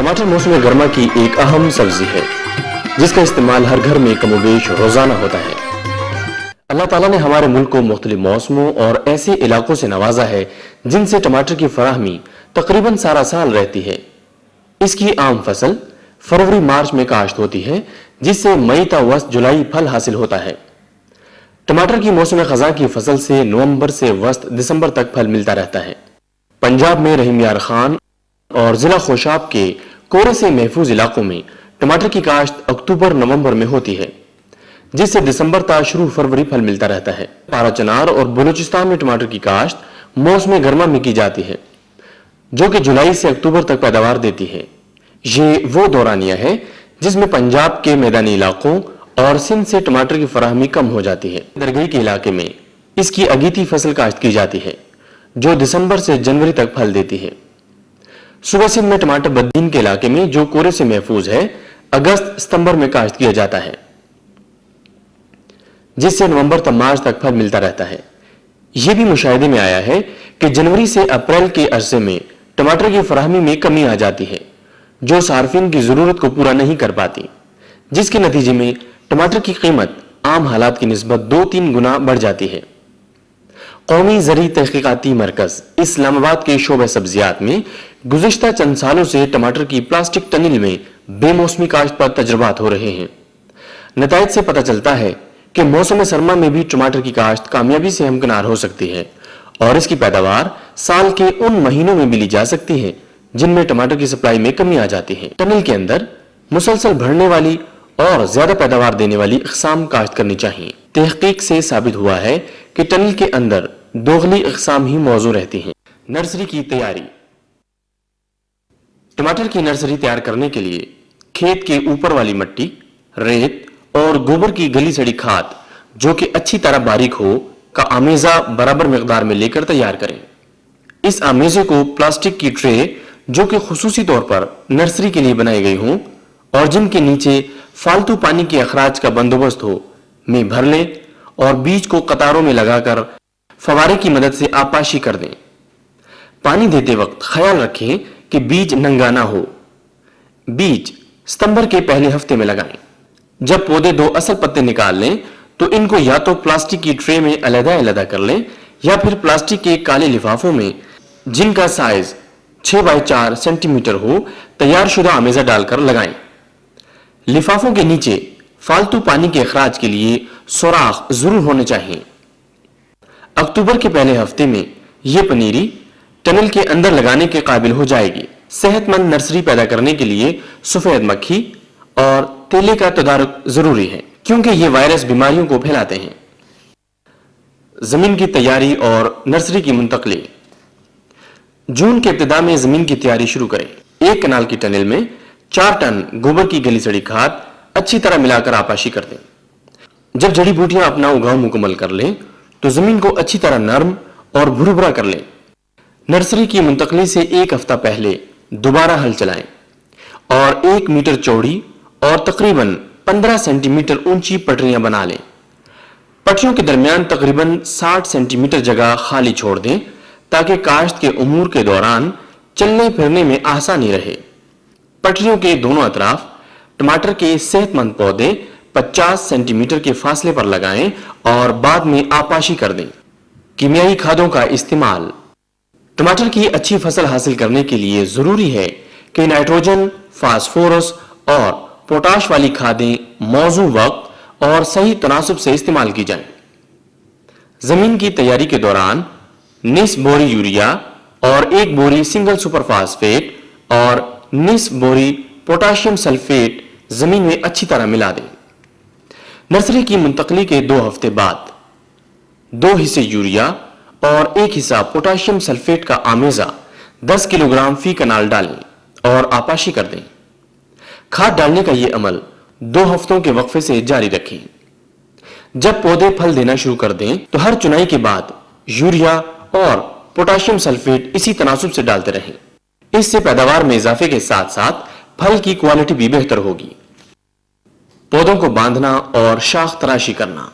टमाटर मौसम गर्मा की एक अहम सब्जी है जिसका इस्तेमाल हर घर में कम व बेश रोजाना होता है। अल्लाह ताला ने हमारे मुल्क को मुख्तलिफ मौसमों और ऐसे इलाकों से नवाजा है जिनसे टमाटर की फराहमी तकरीबन सारा साल रहती है। इसकी आम फसल फरवरी मार्च में काश्त होती है जिससे मई ता वस्त जुलाई फल हासिल होता है। टमाटर की मौसम खजा की फसल से नवंबर से वस्त दिसंबर तक फल मिलता रहता है। पंजाब में रहीम यार खान और जिला खोशाब के कोरे से महफूज इलाकों में टमाटर की काश्त अक्टूबर नवंबर में होती है जिससे दिसंबर ता शुरू फरवरी फल मिलता रहता है। पाराचनार और बलूचिस्तान में टमाटर की काश्त मौसम गर्मा में की जाती है जो कि जुलाई से अक्टूबर तक पैदावार देती है। ये वो दौरानिया है जिसमें पंजाब के मैदानी इलाकों और सिंध से टमाटर की फराहमी कम हो जाती है। दरगही के इलाके में इसकी अगीती फसल काश्त की जाती है जो दिसंबर से जनवरी तक फल देती है। सूबा सिंध में टमाटर बद्दीन के इलाके में जो कोरे से महफूज है अगस्त सितंबर में काश्त किया जाता है जिससे नवंबर तक मार्च तक फल मिलता रहता है। यह भी मुशाहिदे में आया है कि जनवरी से अप्रैल के अरसे में टमाटर की फराहमी में कमी आ जाती है जो सार्फिन की जरूरत को पूरा नहीं कर पाती, जिसके नतीजे में टमाटर की कीमत आम हालात की निस्बत 2-3 गुना बढ़ जाती है। कौमी ज़री तहकीकाती मरकज इस्लामाबाद के शोबे सब्जियात में गुज़िश्ता चंद सालों से टमाटर की प्लास्टिक टनिल में बेमौसमी काश्त पर तजुर्बात हो रहे हैं। नताइज से पता चलता है कि मौसम सरमा में भी टमाटर की काश्त कामयाबी से हमकिनार हो सकती है और इसकी पैदावार साल के उन महीनों में भी ली जा सकती है जिनमें टमाटर की सप्लाई में कमी आ जाती है। टनिल के अंदर मुसलसल बढ़ने वाली और ज्यादा पैदावार देने वाली इक़साम काश्त करनी चाहिए। तहकीक से साबित हुआ है कि टनिल के अंदर दोगली इक़साम ही मौजू रहती हैं। नर्सरी की तैयारी। टमाटर की नर्सरी तैयार करने के लिए खेत के ऊपर वाली मिट्टी, रेत और गोबर की गली सड़ी खाद जो कि अच्छी तरह बारीक हो का आमेजा बराबर मिकदार में लेकर तैयार करें। इस आमेजे को प्लास्टिक की ट्रे जो कि खुसूसी तौर पर नर्सरी के लिए बनाई गई हों और जिनके नीचे फालतू पानी के अखराज का बंदोबस्त हो में भर लें और बीज को कतारों में लगाकर फवारे की मदद से आपाशी कर दें। पानी देते वक्त ख्याल रखें कि बीज नंगा ना हो। बीज सितंबर के पहले हफ्ते में लगाएं। जब पौधे 2 असल पत्ते निकाल लें तो इनको या तो प्लास्टिक की ट्रे में अलग-अलग कर लें या फिर प्लास्टिक के काले लिफाफों में जिनका साइज 6x4 सेंटीमीटर हो तैयार शुदा आमेजा डालकर लगाएं। लिफाफों के नीचे फालतू पानी के अखराज के लिए सुराख जरूर होने चाहिए। अक्टूबर के पहले हफ्ते में यह पनीरी टनल के अंदर लगाने के काबिल हो जाएगी। सेहतमंद नर्सरी पैदा करने के लिए सफेद मक्खी और तेले का तदारुक जरूरी है क्योंकि ये वायरस बीमारियों को फैलाते हैं। जमीन की तैयारी और नर्सरी की मुंतकली। जून के इब्तिदा में जमीन की तैयारी शुरू करें। 1 कनाल की टनल में 4 टन गोबर की गली सड़ी खाद अच्छी तरह मिलाकर आपाशी कर दें। जब जड़ी बूटियां अपना उगाव मुकम्मल कर लें तो जमीन को अच्छी तरह नरम और भुरभुरा कर लें। नर्सरी की मुंतकली से 1 हफ्ता पहले दोबारा हल चलाएं और 1 मीटर चौड़ी और तकरीबन 15 सेंटीमीटर ऊंची पटरियां बना लें। पटरियों के दरमियान तकरीबन 60 सेंटीमीटर जगह खाली छोड़ दें ताकि काश्त के उमूर के दौरान चलने फिरने में आसानी रहे। पटरियों के दोनों अतराफ टमाटर के सेहतमंद पौधे 50 सेंटीमीटर के फासले पर लगाएं और बाद में आपाशी कर दें। कीमियाई खादों का इस्तेमाल। टमाटर की अच्छी फसल हासिल करने के लिए जरूरी है कि नाइट्रोजन, फास्फोरस और पोटाश वाली खादें मौजू वक्त और सही तनासब से इस्तेमाल की जाएं। जमीन की तैयारी के दौरान निस्फ बोरी यूरिया और 1 बोरी सिंगल सुपर फास्फेट और निस्फ बोरी पोटाशियम सल्फेट जमीन में अच्छी तरह मिला दें। नर्सरी की मुंतकली के 2 हफ्ते बाद 2 हिस्से यूरिया और 1 हिस्सा पोटाशियम सल्फेट का आमेजा 10 किलोग्राम फी कनाल डालें और आपाशी कर दें। खाद डालने का यह अमल 2 हफ्तों के वक्फे से जारी रखें। जब पौधे फल देना शुरू कर दें तो हर चुनाई के बाद यूरिया और पोटाशियम सल्फेट इसी तनासुब से डालते रहें। इससे पैदावार में इजाफे के साथ साथ फल की क्वालिटी भी बेहतर होगी। पौधों को बांधना और शाख तराशी करना।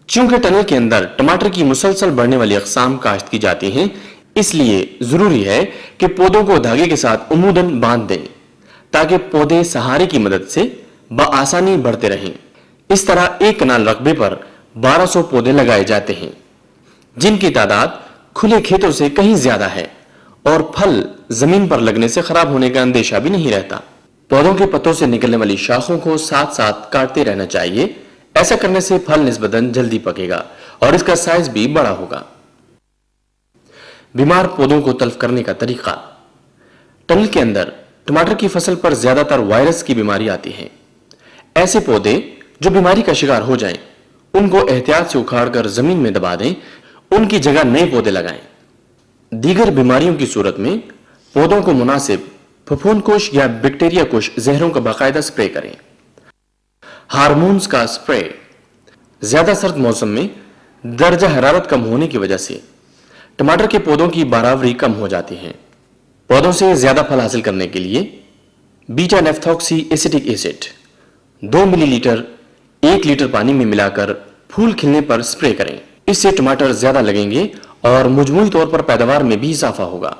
चूंकि टनल के अंदर टमाटर की मुसलसल बढ़ने वाली अक़साम काश्त की जाती हैं, इसलिए जरूरी है कि पौधों को धागे के साथ उमूदन बांध दें تاکہ پودے سہارے کی مدد سے بآسانی بڑھتے رہیں۔ اس طرح ایک کنال رقبے پر 1200 پودے لگائے جاتے ہیں، جن کی تعداد کھلے کھیتوں سے کہیں زیادہ ہے، اور پھل زمین پر لگنے سے خراب ہونے کا اندیشہ بھی نہیں رہتا۔ پودوں کے پتوں سے نکلنے والی شاخوں کو ساتھ ساتھ کاٹتے رہنا چاہیے۔ ایسا کرنے سے پھل نسبتاً جلدی پکے گا اور اس کا سائز بھی بڑا ہوگا۔ بیمار پودوں کو تلف کرنے کا طریقہ۔ ٹنل کے اندر ٹماٹر کی فصل پر زیادہ تر وائرس کی بیماری آتی ہے۔ ایسے پودے جو بیماری کا شکار ہو جائیں، ان کو احتیاط سے اکھاڑ کر زمین میں دبا دیں، ان کی جگہ نئے پودے لگائیں۔ دیگر بیماریوں کی صورت میں پودوں کو مناسب پھپھون کش یا بیکٹیریا کش زہروں کا باقاعدہ سپرے کریں۔ ہارمونز کا سپرے۔ زیادہ سرد موسم میں درجہ حرارت کم ہونے کی وجہ سے ٹماٹر کے پودوں کی باراوری کم ہو جاتی ہے۔ پودوں سے زیادہ پھل حاصل کرنے کے لیے بیٹا نیفٹھاکسی ایسیٹک ایسڈ 2 ملی لیٹر 1 لیٹر پانی میں ملا کر پھول کھلنے پر سپرے کریں۔ اس سے ٹماٹر زیادہ لگیں گے اور مجموعی طور پر پیداوار میں بھی اضافہ ہوگا۔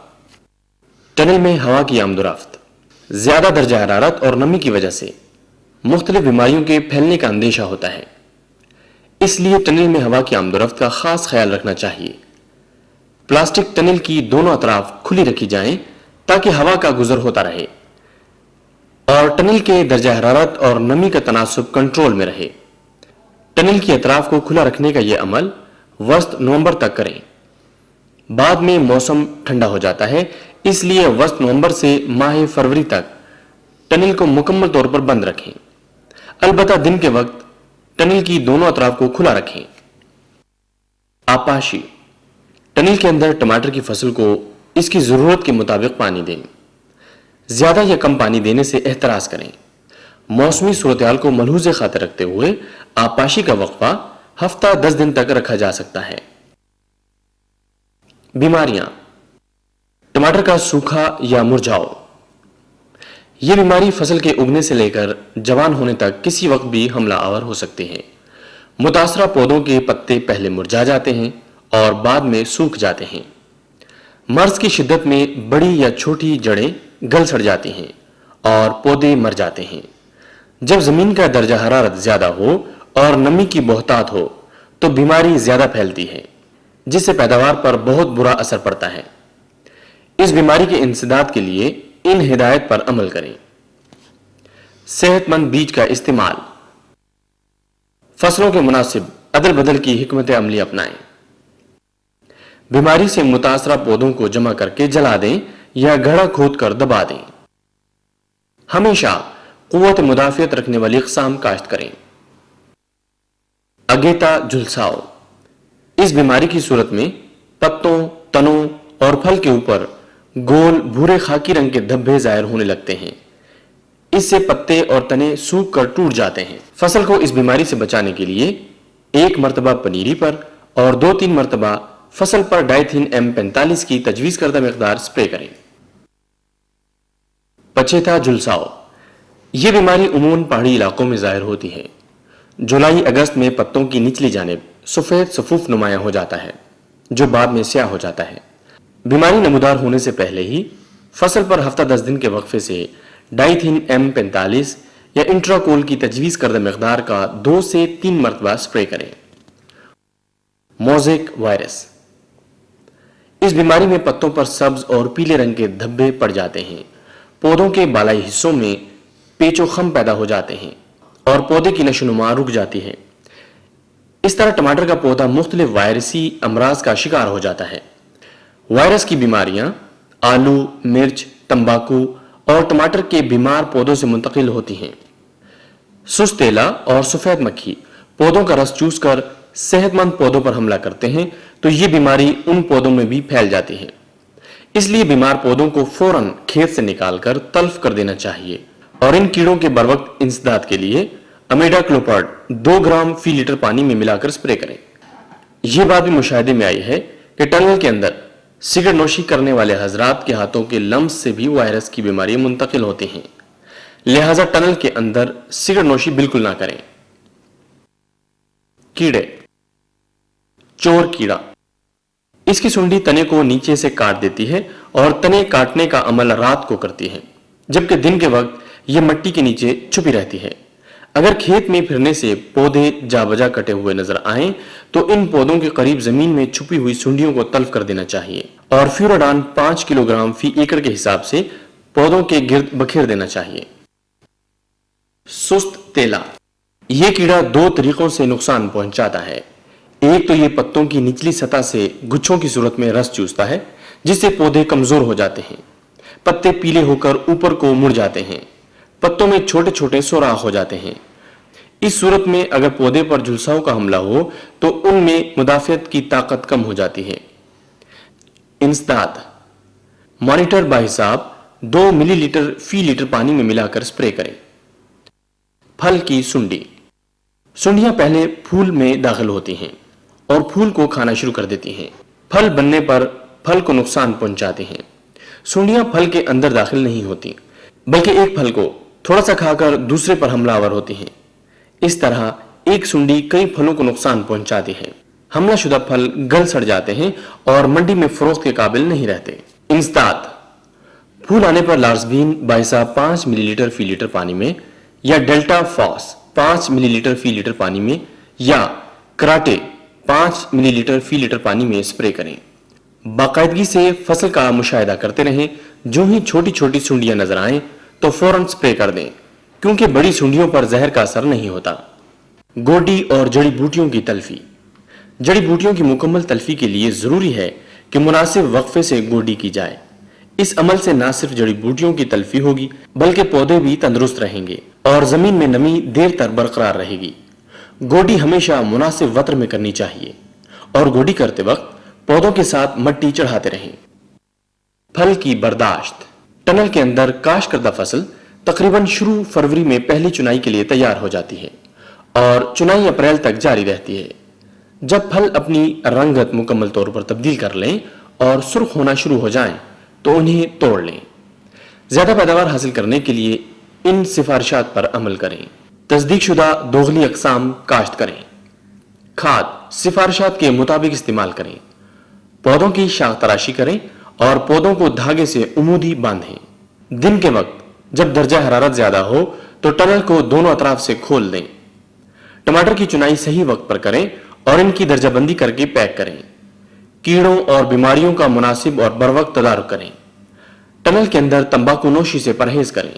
ٹنل میں ہوا کی آمد و رفت۔ زیادہ درجہ حرارت اور نمی کی وجہ سے مختلف بیماریوں کے پھیلنے کا اندیشہ ہوتا ہے، اس لیے ٹنل میں ہوا کی آمد و رفت کا خاص خیال رکھنا چاہیے۔ پلاسٹک ٹنل کی دونوں اطراف کھلی رکھی جائیں تاکہ ہوا کا گزر ہوتا رہے اور ٹنل کے درجہ حرارت اور نمی کا تناسب کنٹرول میں رہے۔ ٹنل کی اطراف کو کھلا رکھنے کا یہ عمل وسط نومبر تک کریں۔ بعد میں موسم ٹھنڈا ہو جاتا ہے، اس لیے وسط نومبر سے ماہ فروری تک ٹنل کو مکمل طور پر بند رکھیں۔ البتہ دن کے وقت ٹنل کی دونوں اطراف کو کھلا رکھیں۔ آپاشی۔ ٹنل کے اندر ٹماٹر کی فصل کو اس کی ضرورت کے مطابق پانی دیں۔ زیادہ یا کم پانی دینے سے احتراز کریں۔ موسمی صورتحال کو ملحوظ خاطر رکھتے ہوئے آپاشی کا وقفہ ہفتہ 10 دن تک رکھا جا سکتا ہے۔ بیماریاں۔ ٹماٹر کا سوکھا یا مرجھاؤ۔ یہ بیماری فصل کے اگنے سے لے کر جوان ہونے تک کسی وقت بھی حملہ آور ہو سکتے ہیں۔ متاثرہ پودوں کے پتے پہلے مرجھا جاتے ہیں اور بعد میں سوکھ جاتے ہیں۔ مرض کی شدت میں بڑی یا چھوٹی جڑیں گل سڑ جاتی ہیں اور پودے مر جاتے ہیں۔ جب زمین کا درجہ حرارت زیادہ ہو اور نمی کی بہتات ہو تو بیماری زیادہ پھیلتی ہے، جس سے پیداوار پر بہت برا اثر پڑتا ہے۔ اس بیماری کے انسداد کے لیے ان ہدایت پر عمل کریں۔ صحت مند بیج کا استعمال۔ فصلوں کے مناسب عدل بدل کی حکمت عملی اپنائیں۔ بیماری سے متاثرہ پودوں کو جمع کر کے جلا دیں یا گڑھا کھود کر دبا دیں۔ ہمیشہ قوت مدافعت رکھنے والی اقسام کاشت کریں۔ اگیتا جھلساؤ۔ اس بیماری کی صورت میں پتوں، تنوں اور پھل کے اوپر گول بھورے خاکی رنگ کے دھبے ظاہر ہونے لگتے ہیں۔ اس سے پتے اور تنے سوکھ کر ٹوٹ جاتے ہیں۔ فصل کو اس بیماری سے بچانے کے لیے 1 مرتبہ پنیری پر اور 2-3 مرتبہ فصل پر ڈائتھین M45 کی تجویز کردہ مقدار سپرے کریں۔ پچیتا جھلساؤ۔ یہ بیماری عموماً پہاڑی علاقوں میں ظاہر ہوتی ہے۔ جولائی اگست میں پتوں کی نچلی جانب سفید صفوف نمایاں ہو جاتا ہے، جو بعد میں سیاہ ہو جاتا ہے۔ بیماری نمودار ہونے سے پہلے ہی فصل پر ہفتہ 10 دن کے وقفے سے ڈائتھین M45 یا انٹراکول کی تجویز کردہ مقدار کا 2 سے 3 مرتبہ سپرے کریں۔ موزیک وائرس۔ اس بیماری میں پتوں پر سبز اور پیلے رنگ کے دھبے پڑ جاتے ہیں، پودوں کے بالائی حصوں میں پیچ و خم پیدا ہو جاتے ہیں اور پودے کی نشو و نما رک جاتی ہے۔ اس طرح ٹماٹر کا پودا مختلف وائرسی امراض کا شکار ہو جاتا ہے۔ وائرس کی بیماریاں آلو، مرچ، تمباکو اور ٹماٹر کے بیمار پودوں سے منتقل ہوتی ہیں۔ سست تیلا اور سفید مکھی پودوں کا رس چوس کر صحت مند پودوں پر حملہ کرتے ہیں تو یہ بیماری ان پودوں میں بھی پھیل جاتی ہے۔ اس لیے بیمار پودوں کو فوراً کھیت سے نکال کر تلف کر دینا چاہیے اور ان کیڑوں کے بروقت انسداد کے لیے امیڈا کلوپرڈ 2 گرام فی لیٹر پانی میں ملا کر سپرے کریں۔ یہ بات بھی مشاہدے میں آئی ہے کہ ٹنل کے اندر سگریٹ نوشی کرنے والے حضرات کے ہاتھوں کے لمس سے بھی وائرس کی بیماری منتقل ہوتی ہیں، لہذا ٹنل کے اندر سگریٹ نوشی بالکل نہ کریں۔ کیڑے۔ چور کیڑا۔ اس کی سنڈی تنے کو نیچے سے کاٹ دیتی ہے اور تنے کاٹنے کا عمل رات کو کرتی ہے۔ जबकि दिन के वक्त ये मिट्टी के नीचे छुपी रहती है। अगर खेत में फिरने से पौधे जा बजा कटे हुए नजर आए तो इन पौधों के करीब जमीन में छुपी हुई सुंडियों को तल्फ कर देना चाहिए और फ्यूराडान 5 किलोग्राम फी एकड़ के हिसाब से पौधों के गिर्द बखेर देना चाहिए। सुस्त तेला, यह कीड़ा दो तरीकों से नुकसान पहुंचाता है। एक तो ये पत्तों की निचली सतह से गुच्छों की सूरत में रस चूसता है, जिससे पौधे कमजोर हो जाते हैं। पत्ते पीले होकर ऊपर को मुड़ जाते हैं, पत्तों में छोटे छोटे सुराख हो जाते हैं। इस सूरत में अगर पौधे पर झुलसाओं का हमला हो तो उनमें मुदाफियत की ताकत कम हो जाती है। इंसदाद, मॉनिटर बाहिसाब 2 मिलीलीटर फी लीटर पानी में मिलाकर स्प्रे करें। फल की सुंडी, सुंडियां पहले फूल में दाखिल होती हैं और फूल को खाना शुरू कर देती हैं। फल बनने पर फल को नुकसान पहुंचाते हैं। सुंडियां फल के अंदर दाखिल नहीं होती, बल्कि एक फल को थोड़ा सा खाकर दूसरे पर हमलावर होती हैं। इस तरह एक सुंडी कई फलों को नुकसान पहुंचाती है। हमला शुदा फल गल सड़ जाते हैं और मंडी में फरोख्त के काबिल नहीं रहते। इंसदाद, फूल आने पर लार्सबीन बाइसा 5 मिलीलीटर फी लीटर पानी में या डेल्टा फॉस 5 मिलीलीटर फी लीटर पानी में या कराटे 5 मिलीलीटर फी लीटर पानी में स्प्रे करें। बाकायदगी से फसल का मुशाहिदा करते रहें। जो ही छोटी छोटी सुंडियां नजर आएं तो फौरन स्प्रे कर दें, क्योंकि बड़ी सुंडियों पर जहर का असर नहीं होता। गोडी और जड़ी बूटियों की तल्फी, जड़ी बूटियों की मुकम्मल तल्फी के लिए जरूरी है कि मुनासिब वक्फे से गोडी की जाए। इस अमल से न सिर्फ जड़ी बूटियों की तल्फी होगी बल्कि पौधे भी तंदुरुस्त रहेंगे और जमीन में नमी देर तक बरकरार रहेगी। गोडी हमेशा मुनासिब वत्र में करनी चाहिए और गोडी करते वक्त पौधों के साथ मिट्टी चढ़ाते रहें। फल की बर्दाश्त, टनल के अंदर काश करदा फसल तकरीबन शुरू फरवरी में पहली चुनाई के लिए तैयार हो जाती है और चुनाई अप्रैल तक जारी रहती है। जब फल अपनी रंगत मुकम्मल तौर पर तब्दील कर लें और सुर्ख होना शुरू हो जाएं तो उन्हें तोड़ लें। ज्यादा पैदावार हासिल करने के लिए इन सिफारिशात पर अमल करें। तस्दीक शुदा दोगली अकसाम काश्त करें। खाद सिफारिशात के मुताबिक इस्तेमाल करें। पौधों की शाख तराशी करें और पौधों को धागे से उमूदी बांधें। दिन के वक्त जब दर्जा हरारत ज्यादा हो तो टनल को दोनों अतराफ से खोल दें। टमाटर की चुनाई सही वक्त पर करें और इनकी दर्जाबंदी करके पैक करें। कीड़ों और बीमारियों का मुनासिब और बरवक्त तदारुक करें। टनल के अंदर तंबाकू नोशी से परहेज करें।